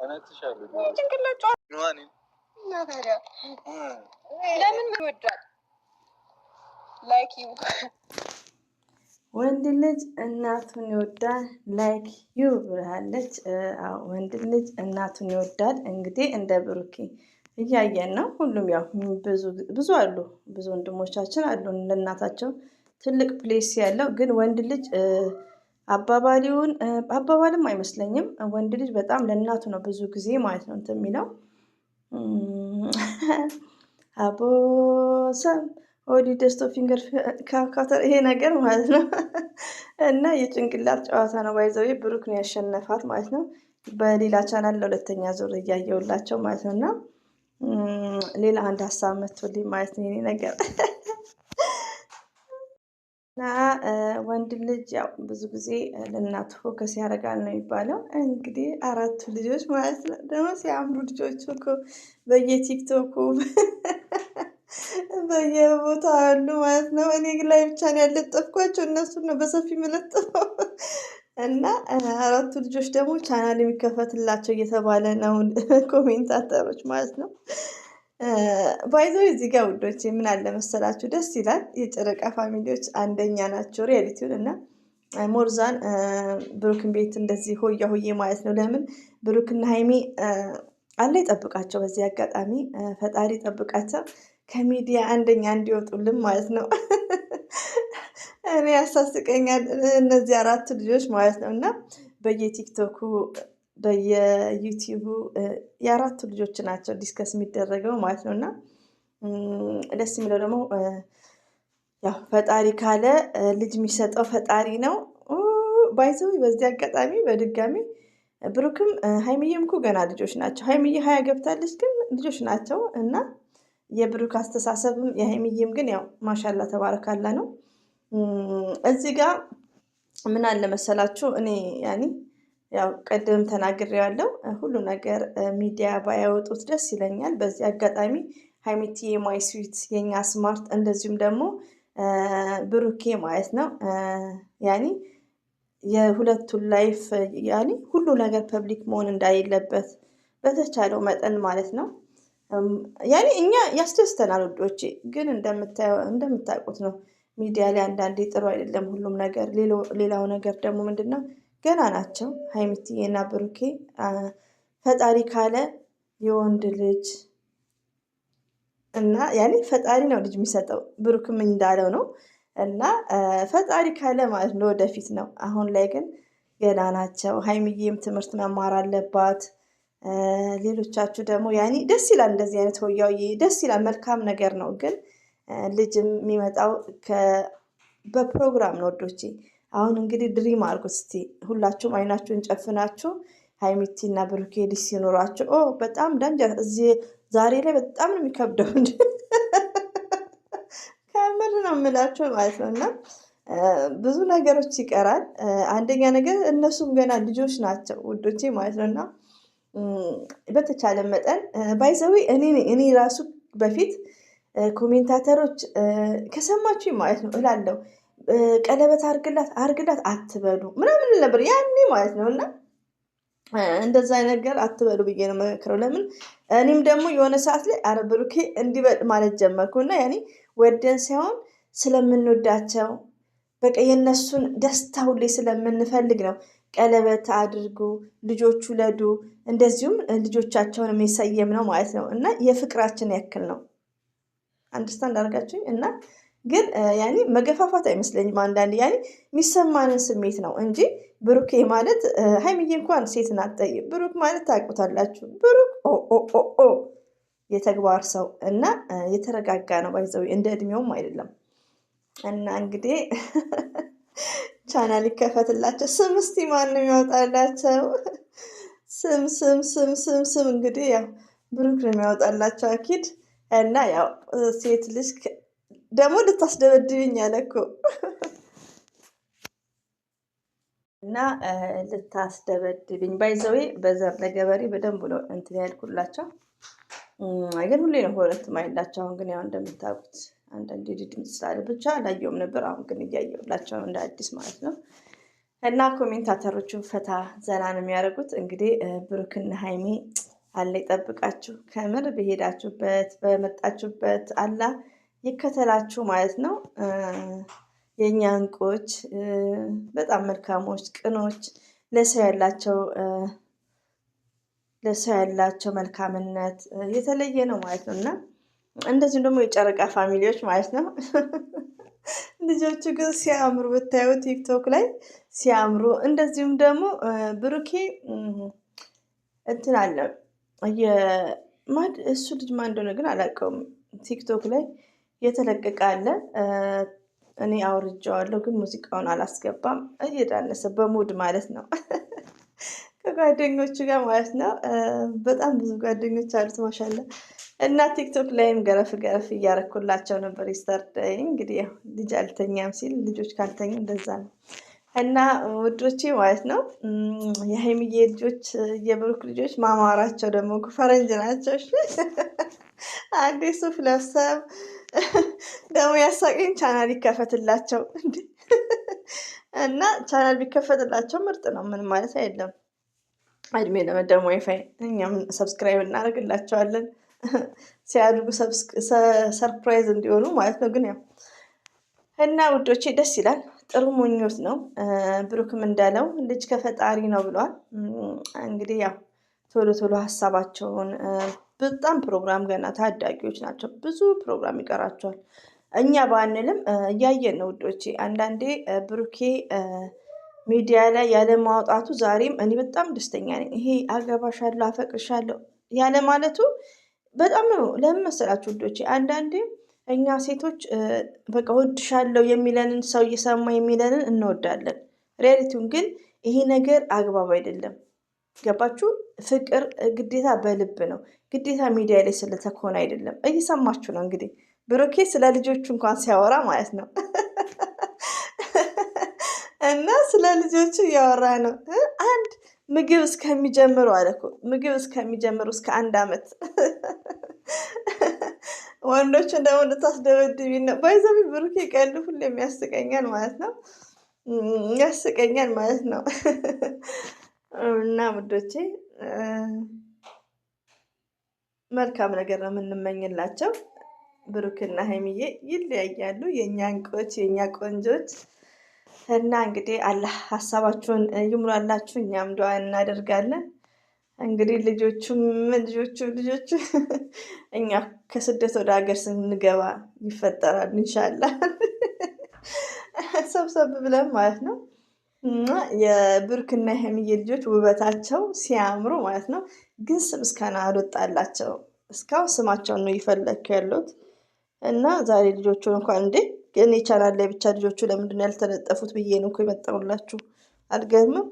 ጭንቅላት ለምን ይወዳል? ላይክ ዩ ወንድ ልጅ እናቱን ይወዳል። ላይክ ዩ ብላለች። ወንድ ልጅ እናቱን ይወዳል። እንግዲህ እንደ ብሩኬ እያየን ነው። ሁሉም ያው ብዙ አሉ፣ ብዙ ወንድሞቻችን አሉ ለእናታቸው ትልቅ ፕሌስ ያለው። ግን ወንድ ልጅ አባባልም አይመስለኝም። ወንድ ልጅ በጣም ለእናቱ ነው ብዙ ጊዜ ማለት ነው እንትን የሚለው አቦሰም ኦዲ ደስቶ ፊንገር ካካተር ይሄ ነገር ማለት ነው። እና የጭንቅላት ጨዋታ ነው። ባይዘው ብሩክ ነው ያሸነፋት ማለት ነው። በሌላ ቻናል ለሁለተኛ ዙር እያየውላቸው ማለት ነው። እና ሌላ አንድ ሀሳብ መጥቶልኝ ማለት ነው። ይሄ ነገር እና ወንድ ልጅ ያው ብዙ ጊዜ ለእናቱ ፎከስ ያደርጋል ነው የሚባለው። እንግዲህ 4 ልጆች ማለት ነው። ደግሞ ሲያምሩ ልጆች እኮ በየቲክቶኩ በየቦታው አሉ ማለት ነው። እኔ ላይ ብቻ ነው ያለጠፍኳቸው፣ እነሱን ነው በሰፊ መለጥፈው። እና 4 ልጆች ደግሞ ቻናል የሚከፈትላቸው እየተባለ ነው ኮሜንታተሮች ማለት ነው። ባይዘው እዚህ ጋር ውዶች ምን አለ መሰላችሁ፣ ደስ ይላል። የጨረቃ ፋሚሊዎች አንደኛ ናቸው ሪያሊቲውን እና ሞርዛን ብሩክን ቤት እንደዚህ ሆያ ሆዬ ማለት ነው። ለምን ብሩክና ሀይሚ አለ ይጠብቃቸው። በዚህ አጋጣሚ ፈጣሪ ይጠብቃቸው ከሚዲያ አንደኛ እንዲወጡልን ማለት ነው። እኔ ያሳስቀኛል እነዚህ 4 ልጆች ማለት ነው። እና በየቲክቶኩ በየዩቲዩቡ የ4 ልጆች ናቸው ዲስከስ የሚደረገው ማለት ነው። እና ደስ የሚለው ደግሞ ያው ፈጣሪ ካለ ልጅ የሚሰጠው ፈጣሪ ነው። ባይዘው በዚህ አጋጣሚ በድጋሚ ብሩክም ሀይሚዬም እኮ ገና ልጆች ናቸው። ሀይሚዬ 20 ገብታለች፣ ግን ልጆች ናቸው። እና የብሩክ አስተሳሰብም የሀይሚዬም ግን ያው ማሻላ ተባረካላ ነው። እዚህ ጋር ምን አለ መሰላችሁ፣ እኔ ያው ቀደም ተናግሬዋለሁ። ሁሉ ነገር ሚዲያ ባያወጡት ደስ ይለኛል። በዚህ አጋጣሚ ሀይሚቲ የማይ ስዊት የኛ ስማርት፣ እንደዚሁም ደግሞ ብሩኬ ማለት ነው የሁለቱን ላይፍ ሁሉ ነገር ፐብሊክ መሆን እንዳይለበት በተቻለው መጠን ማለት ነው። እኛ ያስደስተናል ውዶቼ፣ ግን እንደምታውቁት ነው ሚዲያ ላይ አንዳንዴ ጥሩ አይደለም ሁሉም ነገር። ሌላው ነገር ደግሞ ምንድን ነው ገና ናቸው ሀይሚትዬ እና ብሩኬ። ፈጣሪ ካለ የወንድ ልጅ እና ፈጣሪ ነው ልጅ የሚሰጠው፣ ብሩክም እንዳለው ነው። እና ፈጣሪ ካለ ማለት ነው ወደፊት ነው። አሁን ላይ ግን ገና ናቸው። ሀይሚዬም ትምህርት መማር አለባት። ሌሎቻችሁ ደግሞ ደስ ይላል እንደዚህ አይነት ሆያውዬ ደስ ይላል፣ መልካም ነገር ነው። ግን ልጅም የሚመጣው በፕሮግራም ነው ወዶቼ። አሁን እንግዲህ ድሪም አድርጉት እስቲ ሁላችሁም አይናችሁን ጨፍናችሁ ሀይሚቲ እና ብሩኬ ልጅ ሲኖራችሁ። በጣም ዳንጀር እዚህ ዛሬ ላይ በጣም ነው የሚከብደው ከምር ነው የምላቸው ማለት ነው። እና ብዙ ነገሮች ይቀራል። አንደኛ ነገር እነሱም ገና ልጆች ናቸው ውዶቼ ማለት ነው። እና በተቻለ መጠን ባይዘዊ እኔ ራሱ በፊት ኮሜንታተሮች ከሰማችሁ ማለት ነው እላለሁ ቀለበት አርግላት አትበሉ ምናምን ነበር ያኔ ማለት ነው። እና እንደዛ ነገር አትበሉ ብዬ ነው መክረው። ለምን እኔም ደግሞ የሆነ ሰዓት ላይ አረ ብሩኬ እንዲበል ማለት ጀመርኩና ወደን ሳይሆን ስለምንወዳቸው በቃ የነሱን ደስታ ሁሌ ስለምንፈልግ ነው። ቀለበት አድርጉ፣ ልጆቹ ለዱ፣ እንደዚሁም ልጆቻቸውን የሚሰየም ነው ማለት ነው። እና የፍቅራችን ያክል ነው። አንደርስታንድ አድርጋችሁኝ። እና ግን መገፋፋት አይመስለኝም። አንዳንድ የሚሰማንን ስሜት ነው እንጂ ብሩኬ ማለት ሀይሚዬ እንኳን ሴት ናት። ብሩክ ማለት ታውቁታላችሁ። ብሩክ የተግባር ሰው እና የተረጋጋ ነው። ባይዘው እንደ እድሜውም አይደለም። እና እንግዲህ ቻናል ይከፈትላቸው። ስም እስቲ ማንም ያወጣላቸው ስም እንግዲህ ያው ብሩክ ነው የሚያወጣላቸው አኪድ። እና ያው ሴት ልጅ ደግሞ ልታስደበድብኝ አለ እኮ እና ልታስደበድብኝ ባይዘዌ በዘር ለገበሬ በደንብ ነው እንትን ያልኩላቸው። ግን ሁሌ ነው ሁለት ማይላቸው። አሁን ግን ያው እንደምታውቁት አንዳንዴ ድምፅ ስላለ ብቻ አላየውም ነበር። አሁን ግን እያየሁላቸው እንደ አዲስ ማለት ነው። እና ኮሜንታተሮቹን ፈታ ዘና ነው የሚያደርጉት። እንግዲህ ብሩክና ሀይሚ አለ ይጠብቃችሁ፣ ከምር በሄዳችሁበት በመጣችሁበት አላ ይከተላችሁ ማለት ነው። የእኛ እንቁዎች በጣም መልካሞች፣ ቅኖች፣ ለሰው ያላቸው መልካምነት የተለየ ነው ማለት ነው። እና እንደዚሁም ደግሞ የጨረቃ ፋሚሊዎች ማለት ነው። ልጆቹ ግን ሲያምሩ ብታዩ ቲክቶክ ላይ ሲያምሩ። እንደዚሁም ደግሞ ብሩኬ እንትን አለ እሱ ልጅ ማን እንደሆነ ግን አላውቀውም። ቲክቶክ ላይ የተለቀቀ አለ። እኔ አውርጄዋለሁ ግን ሙዚቃውን አላስገባም። እየዳነሰ በሙድ ማለት ነው ከጓደኞቹ ጋር ማለት ነው። በጣም ብዙ ጓደኞች አሉት ማሻላ። እና ቲክቶክ ላይም ገረፍ ገረፍ እያረኩላቸው ነበር። ይስተርዳይ እንግዲህ ያው ልጅ አልተኛም ሲል ልጆች ካልተኙ እንደዛ ነው። እና ውዶቼ ማለት ነው የሀይሚዬ ልጆች የብሩክ ልጆች ማማራቸው ደግሞ ፈረንጅ ናቸው። አንዴ ሱፍ ለብሰው ደግሞ ያሳቀኝ ቻናል ይከፈትላቸው እና ቻናል ቢከፈትላቸው ምርጥ ነው። ምን ማለት አይደለም። እድሜ ለመደሞ ዋይፋይ እኛም ሰብስክራይብ እናደርግላቸዋለን ሲያድጉ ሰርፕራይዝ እንዲሆኑ ማለት ነው። ግን ያው እና ውዶቼ ደስ ይላል። ጥሩ ምኞት ነው። ብሩክም እንዳለው ልጅ ከፈጣሪ ነው ብሏል። እንግዲህ ያው ቶሎ ቶሎ ሀሳባቸውን በጣም ፕሮግራም ገና ታዳጊዎች ናቸው። ብዙ ፕሮግራም ይቀራቸዋል። እኛ ባንልም እያየን ነው ውዶቼ። አንዳንዴ ብሩኬ ሚዲያ ላይ ያለ ማውጣቱ ዛሬም እኔ በጣም ደስተኛ ነኝ። ይሄ አገባሻለሁ፣ አፈቅርሻለሁ ያለ ማለቱ በጣም ነው። ለምን መሰላችሁ ውዶቼ? አንዳንዴ እኛ ሴቶች በቃ ወድሻለሁ የሚለንን ሰው እየሰማ የሚለንን እንወዳለን። ሪያሊቲውን ግን ይሄ ነገር አግባብ አይደለም። ገባችሁ? ፍቅር ግዴታ በልብ ነው። ግዴታ ሚዲያ ላይ ስለተኮነ አይደለም። እየሰማችሁ ነው እንግዲህ ብሩኬ ስለ ልጆቹ እንኳን ሲያወራ ማለት ነው እና ስለ ልጆቹ እያወራ ነው። አንድ ምግብ እስከሚጀምሩ አለ እኮ ምግብ እስከሚጀምሩ እስከ 1 ዓመት ወንዶችን ደግሞ ልታስደበድቢ ነው። ባይዘቢ ብሩኬ ቀልድ ሁሌም ያስቀኛል ማለት ነው። ያስቀኛል ማለት ነው። እና ውዶቼ መልካም ነገር ነው የምንመኝላቸው። ብሩክና ሀይሚዬ ይለያያሉ። የእኛ እንቁዎች፣ የእኛ ቆንጆች እና እንግዲህ አላህ ሀሳባችሁን ይሙላላችሁ። እኛም ዱዓ እናደርጋለን። እንግዲህ ልጆቹ እኛ ከስደት ወደ ሀገር ስንገባ ይፈጠራል ኢንሻላህ ሰብሰብ ብለን ማለት ነው። የብሩክና የሀይሚዬ ልጆች ውበታቸው ሲያምሩ ማለት ነው። ግን ስም እስካሁን አልወጣላቸው። እስካሁን ስማቸውን ነው እየፈለግኩ ያለሁት። እና ዛሬ ልጆቹን እንኳን እንዴ እኔ ቻናል ላይ ብቻ ልጆቹ ለምንድን ነው ያልተለጠፉት ብዬ ነው እኮ የመጣሁላችሁ። አልገርምም?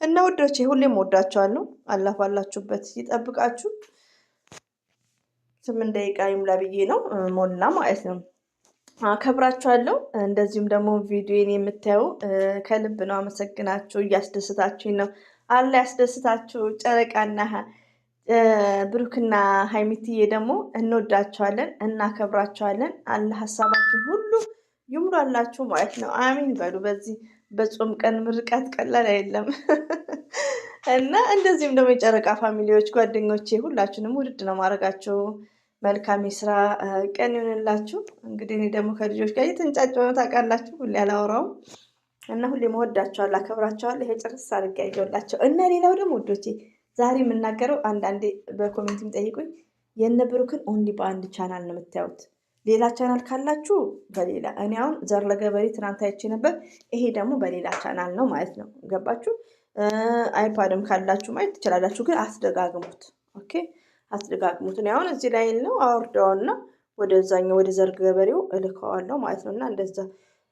እና ውዶቼ ሁሌም ወዳቸዋለሁ። አላህ ባላችሁበት ይጠብቃችሁ። 8 ደቂቃ ይሙላ ብዬ ነው ሞላ ማለት ነው። አከብራችኋለሁ። እንደዚሁም ደግሞ ቪዲዮን የምታዩ ከልብ ነው አመሰግናችሁ። እያስደስታችሁኝ ነው። አላህ ያስደስታችሁ። ጨረቃና ብሩክና ሀይሚትዬ ደግሞ እንወዳቸዋለን፣ እናከብራቸዋለን። አላህ ሀሳባችሁን ሁሉ ይሙላላችሁ ማለት ነው። አሚን በሉ። በዚህ በጾም ቀን ምርቃት ቀላል አይደለም እና እንደዚሁም ደግሞ የጨረቃ ፋሚሊዎች ጓደኞቼ ሁላችሁንም ውድድ ነው ማድረጋችሁ። መልካም የስራ ቀን ይሆንላችሁ። እንግዲህ እኔ ደግሞ ከልጆች ጋር የተንጫጫ ነው ታውቃላችሁ። ሁሌ አላወራውም እና ሁሌ መወዳቸዋለሁ፣ አከብራቸዋለሁ። ይሄ ጭርስ አድርጌ ያየሁላቸው እና ሌላው ደግሞ ውዶቼ ዛሬ የምናገረው አንዳንዴ በኮሜንት የሚጠይቁኝ የነ ብሩክን ኦንሊ በአንድ ቻናል ነው የምታዩት። ሌላ ቻናል ካላችሁ በሌላ። እኔ አሁን ዘር ለገበሬ ትናንት አይቼ ነበር። ይሄ ደግሞ በሌላ ቻናል ነው ማለት ነው። ገባችሁ? አይፓድም ካላችሁ ማየት ትችላላችሁ፣ ግን አትደጋግሙት። ኦኬ፣ አትደጋግሙት። እኔ አሁን እዚህ ላይ ነው አወርደውና ወደዛኛው ወደ ዘር ገበሬው እልከዋለሁ ማለት ነው። እና እንደዛ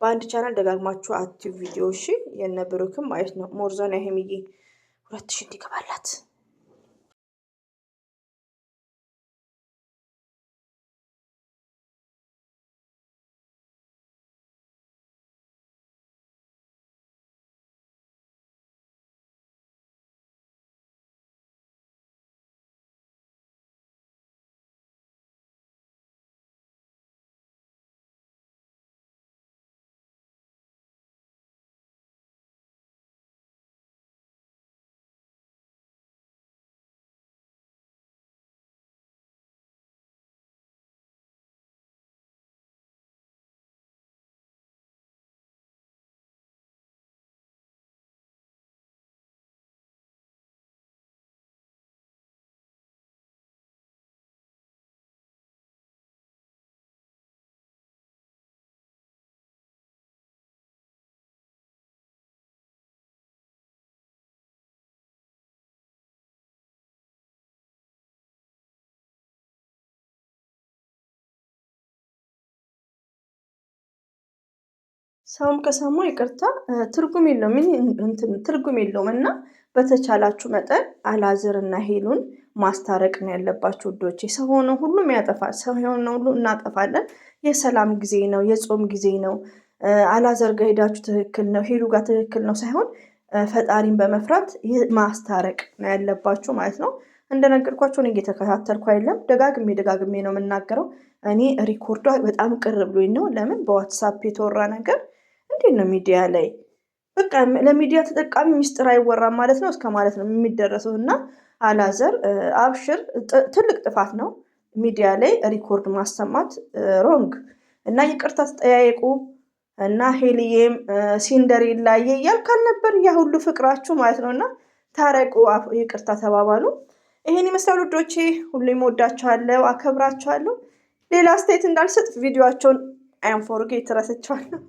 በአንድ ቻናል ደጋግማችሁ አክቲቭ ቪዲዮ እሺ። የነ ብሩክም ማለት ነው ሞርዛን ያሄምዬ 2000 እንዲገባላት ሰውም ከሰማው ይቅርታ ትርጉም የለውም ትርጉም የለውም። እና በተቻላችሁ መጠን አላዘርና ሄሉን ማስታረቅ ነው ያለባችሁ ውዶቼ። ሰው ሆነ ሁሉም ያጠፋል። ሰው የሆነ ሁሉ እናጠፋለን። የሰላም ጊዜ ነው፣ የጾም ጊዜ ነው። አላዘር ጋር ሄዳችሁ ትክክል ነው፣ ሄሉ ጋር ትክክል ነው ሳይሆን ፈጣሪን በመፍራት ማስታረቅ ነው ያለባችሁ ማለት ነው። እንደነገርኳቸው እኔ እየተከታተልኩ አይደለም፣ ደጋግሜ ነው የምናገረው። እኔ ሪኮርዷ በጣም ቅር ብሎኝ ነው። ለምን በዋትሳፕ የተወራ ነገር እንዴት ነው ሚዲያ ላይ በቃ ለሚዲያ ተጠቃሚ ሚስጥር አይወራም ማለት ነው እስከ ማለት ነው የሚደረሰው። እና አላዘር አብሽር፣ ትልቅ ጥፋት ነው ሚዲያ ላይ ሪኮርድ ማሰማት ሮንግ። እና ይቅርታ ተጠያየቁ። እና ሄልዬም ሲንደሬላ እያልክ አልነበር ያ ሁሉ ፍቅራችሁ ማለት ነው። እና ታረቁ፣ ይቅርታ ተባባሉ። ይሄን ይመስላል ውዶቼ። ሁሌም ወዳችኋለሁ፣ አከብራችኋለሁ። ሌላ አስተያየት እንዳልሰጥ ቪዲዮቸውን አይም ፎርጌት ረስቸዋለሁ።